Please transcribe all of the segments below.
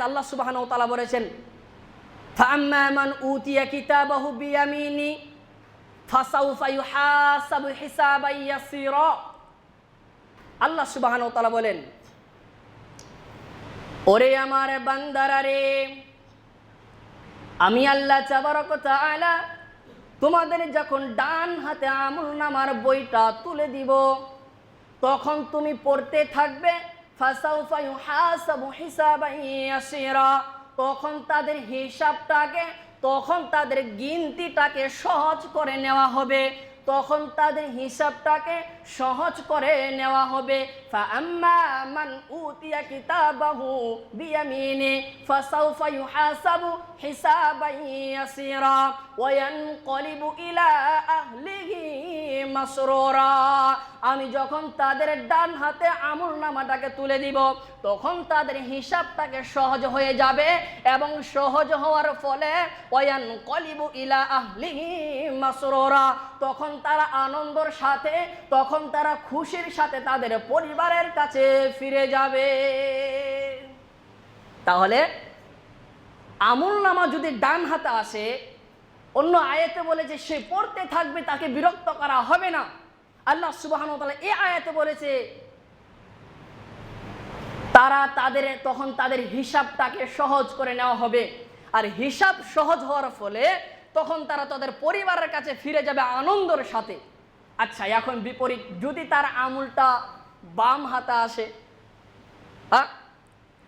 আল্লাহ সুবহানাহু ওয়া তাআলা বলেছেন, ফাআম্মা মান উতিয়া কিতাবাহু বিয়ামিনি ফাসাউফা ইউহাসাবু হিসাবান ইয়াসীরা। আল্লাহ সুবহানাহু ওয়া তাআলা বলেন, ওরে আমার বান্দারা রে, আমি আল্লাহ তাবারক ওয়া তাআলা তোমাদের যখন ডান হাতে আমলনামার বইটা তুলে দিব, তখন তুমি পড়তে থাকবে ফাসাউফা ইউহাসাবু হিসাবান ইয়াসীরা। তখন তাদের হিসাবটাকে, তখন তাদের গিনতিটাকে সহজ করে নেওয়া হবে, তখন তাদের হিসাবটাকে সহজ করে নেওয়া হবে। ফাআম্মা মান উতিয়া কিতাবাহু বিয়ামিনি ফাসাউফা ইউহাসাবু হিসাবান ইয়াসীরা ওয়া ইয়ানকালিবু ইলা আহলিহি মাসরুরা। আমি যখন তাদের ডান হাতে আমলনামাটাকে তুলে দিব, তখন তাদের হিসাবটাকে সহজ হয়ে যাবে এবং সহজ হওয়ার ফলে ওয়া ইয়ানকালিবু ইলা আহলিহি মাসরুরা, তখন তারা আনন্দের সাথে, তখন তারা খুশির সাথে তাদের পরিবারের কাছে ফিরে যাবে। তাহলে আমলনামা যদি ডান হাতে আসে, অন্য আয়াতে বলে যে সে পড়তে থাকবে, তাকে বিরক্ত করা হবে না। আল্লাহ সুবহানাহু ওয়া তাআলা এই আয়াতে বলেছে তখন তাদের হিসাবটাকে সহজ করে নেওয়া হবে, আর হিসাব সহজ হওয়ার ফলে তখন তারা তাদের পরিবারের কাছে ফিরে যাবে আনন্দের সাথে। আচ্ছা, এখন বিপরীত, যদি তার আমলটা বাম হাতে আসে,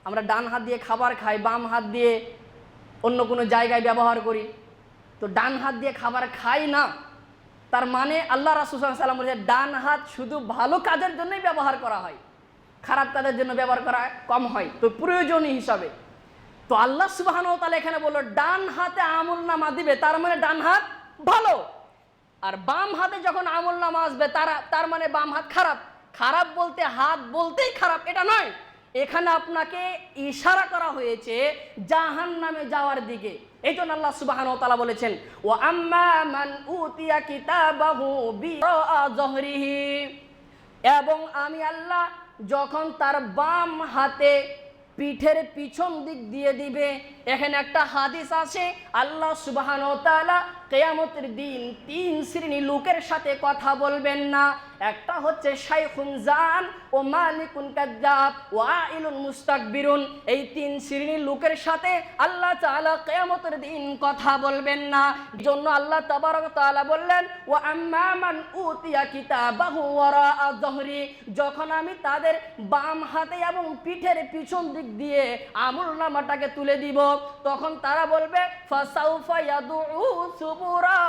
আমরা ডান হাত দিয়ে খাবার খাই, বাম হাত দিয়ে অন্য কোনো জায়গায় ব্যবহার করি, তো ডান হাত দিয়ে খাবার খাই না, তার মানে আল্লাহ রাসূল সাল্লাল্লাহু আলাইহি ওয়াসাল্লাম বলেছেন ডান হাত শুধু ভালো কাজের জন্যই ব্যবহার করা হয়, খারাপ কাজের জন্য ব্যবহার করা কম হয়, তো প্রয়োজনীয় হিসাবে। তো আল্লাহ সুবহানাহু ওয়া তাআলা এখানে বলল ডান হাতে আমলনামা দিবে, তার মানে ডান হাত ভালো, আর বাম হাতে যখন আমলনামা আসবে তার মানে বাম হাত খারাপ। খারাপ বলতে হাত বলতেই খারাপ এটা নয়, এখানে আপনাকে ইশারা করা হয়েছে জাহান্নামে যাওয়ার দিকে। এই জন্য আল্লাহ সুবহানাহু ওয়া তাআলা বলেছেন, ওয়া আম্মা মান উতিয়া কিতাবাহু বিরা যহরিহি, এবং আমি আল্লাহ যখন তার বাম হাতে পিঠের পিছন দিক দিয়ে দিবে। এখানে একটা হাদিস আছে, আল্লাহ সুবহানাহু ওয়া তাআলা কিয়ামতের দিন 3 শ্রেণী লোকের সাথে কথা বলবেন না। একটা হচ্ছে শাইখুন জান ও মালিকুন কাজ্জাব ও আইলুন মুস্তাকবিরুন। এই 3 শ্রেণীর লোকের সাথে আল্লাহ তাআলা কিয়ামতের দিন কথা বলবেন না। এজন্য আল্লাহ তাবারক ওয়া তাআলা বললেন, ওয়া আম্মা মান উতিয়া কিতাবাহু ওয়ারা যহরি, যখন আমি তাদের বাম হাতে এবং পিঠের পিছন দিক দিয়ে আমলনামাটাকে তুলে দিব, তখন তারা বলবে ফাসাউফা ইয়াদউ সুবুরা,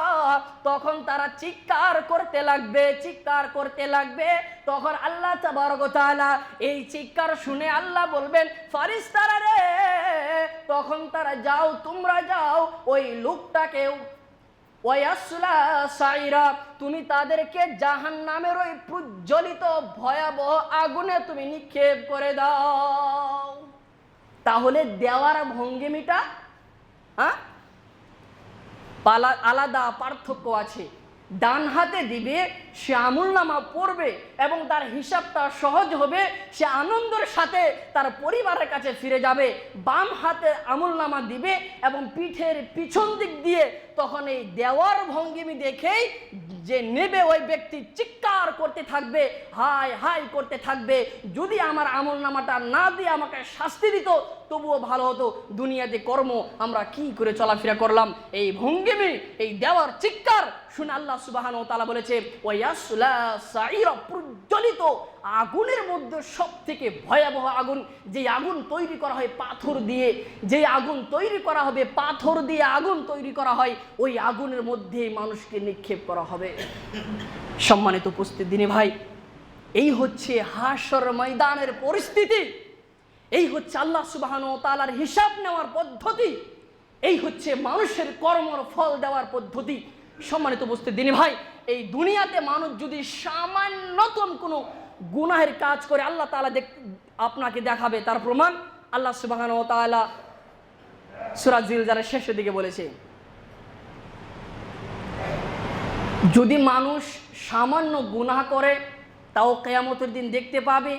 তখন তারা চিৎকার করতে লাগবে, চিৎকার করতে লাগবে। তখন আল্লাহ তাবারক ওয়া তাআলা এই চিৎকার শুনে আল্লাহ বলবেন, ফেরেশতারা রে, তখন তারা যাও, তোমরা যাও ওই লোকটাকে ওয়াসলা সাইরা, তুমি তাদেরকে জাহান্নামের ওই প্রজ্বলিত ভয়াবহ আগুনে তুমি নিক্ষেপ করে দাও। তাহলে দেওয়ার ভঙ্গিমিটা আলাদা, পার্থক্য আছে। ডান হাতে দিবে, সে আমলনামা পড়বে এবং তার হিসাবটা সহজ হবে, সে আনন্দের সাথে তার পরিবারের কাছে ফিরে যাবে। বাম হাতে আমলনামা দিবে এবং পিঠের পিছন দিক দিয়ে, তখন এই দেওয়ার ভঙ্গিমি দেখেই যে নেবে ওই ব্যক্তি চিৎকার করতে থাকবে, হায় হায় করতে থাকবে, যদি আমার আমলনামাটা না দিয়ে আমাকে শাস্তি দিত তবুও ভালো হতো, দুনিয়াতে কর্ম আমরা কি করে চলাফেরা করলাম। এই ভঙ্গিমি, এই দেওয়ার চিৎকার শুনে আল্লাহ সুবহানাহু ওয়া তাআলা বলেছে, ওয়াসলা সাইরা, প্রজ্বলিত আগুনের মধ্যে সবথেকে ভয়াবহ আগুন, যে আগুন তৈরি করা হয় পাথর দিয়ে, যে আগুন তৈরি করা হবে পাথর দিয়ে আগুন তৈরি করা হয়, ওই আগুনের মধ্যে মানুষকে নিক্ষেপ করা হবে। সম্মানিত উপস্থিত দিনী ভাই, এই হচ্ছে হাশর ময়দানের পরিস্থিতি, এই হচ্ছে আল্লাহ সুবহানাহু ওয়া তাআলার হিসাব নেওয়ার পদ্ধতি, এই হচ্ছে মানুষের কর্মর ফল দেওয়ার পদ্ধতি। সম্মানিত উপস্থিত দিনী ভাই, এই দুনিয়াতে মানুষ যদি সামান্যতম কোনো গুনাহের কাজ করে, আল্লাহ তাআলা আপনাকে দেখাবে তার প্রমাণ। আল্লাহ সুবহানাহু ওয়া তাআলা সূরা জিলজালের শেষের দিকে বলেছে, যদি মানুষ সামান্য গুনাহ করে তাও কিয়ামতের দিন দেখতে পাবে,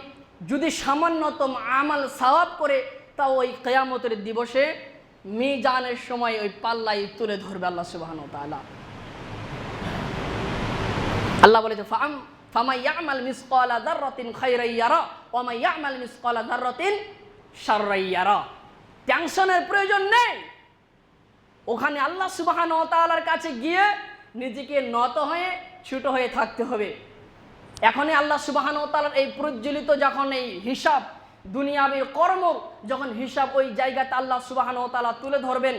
যদি সামান্যতম আমাল সওয়াব করে তা ওই কিয়ামতের দিবসে মিজানের সময় ওই পাল্লাই তুলে ধরবে আল্লাহ সুবহানাহু ওয়া তাআলা। আল্লাহ বলেছে ফামান ইয়ামাল মিসকালা যাররাতিন খায়রান ইয়ারা ওয়া মান ইয়ামাল মিসকালা যাররাতিন শাররান ইয়ারা। টেনশনের প্রয়োজন নেই, ওখানে আল্লাহ সুবহানাহু ওয়া তাআলার কাছে গিয়ে নিজেকে নত হয়ে ছোট হয়ে থাকতে হবে। এখনই আল্লাহ সুবহানাহু ওয়া তাআলার এই প্রজ্বলিত যখন এই হিসাব দুনিয়াবী কর্ম যখন হিসাব ওই জায়গাতে আল্লাহ সুবহানাহু ওয়া তাআলা তুলে ধরবেন,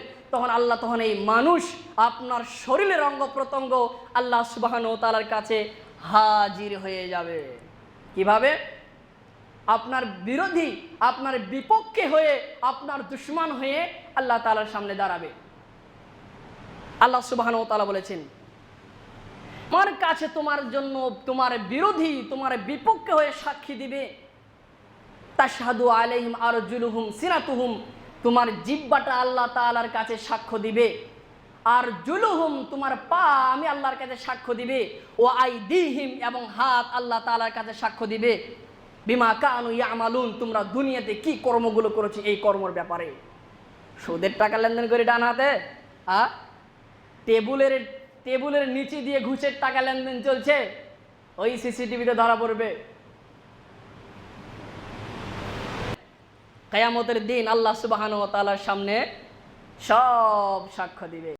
তখন এই মানুষ আপনার শরীরের অঙ্গ প্রত্যঙ্গ আল্লাহ সুবহানাহু ওয়া তাআলার কাছে হাজির হয়ে যাবে। কিভাবে? আপনার বিরোধী, আপনার বিপক্ষে হয়ে, আপনার দুশমন হয়ে আল্লাহ তাআলার সামনে দাঁড়াবে। আল্লাহ সুবহানাহু ওয়া তাআলা বলেছেন, আমার কাছে তোমার জন্য তোমার বিরোধী, তোমার বিপক্ষে হয়ে সাক্ষী দিবে। তাশহাদু আলাইহিম আরজুলুহুম সিনাতুহুম, তোমার জিহ্বাটা আল্লাহ তাআলার কাছে সাক্ষ্য দিবে। আর জুলুহুম, তোমার পা আমি আল্লাহর কাছে সাক্ষ্য দিবে। ও আইদিহিম, এবং হাত আল্লাহ তাআলার কাছে সাক্ষ্য দিবে। বিমা কানু ইয়ামালুন, তোমরা দুনিয়াতে কি কর্মগুলো করেছো এই কর্মের ব্যাপারে। সুদের টাকা লেনদেন করে ডান হাতে, টেবুলের নিচে দিয়ে ঘুষের টাকা লেনদেন চলছে, ওই সিসিটিভিতে ধরা পড়বে। কিয়ামতের দিন আল্লাহ সুবহানাহু ওয়া তাআলার সামনে সব সাক্ষ্য দিবে।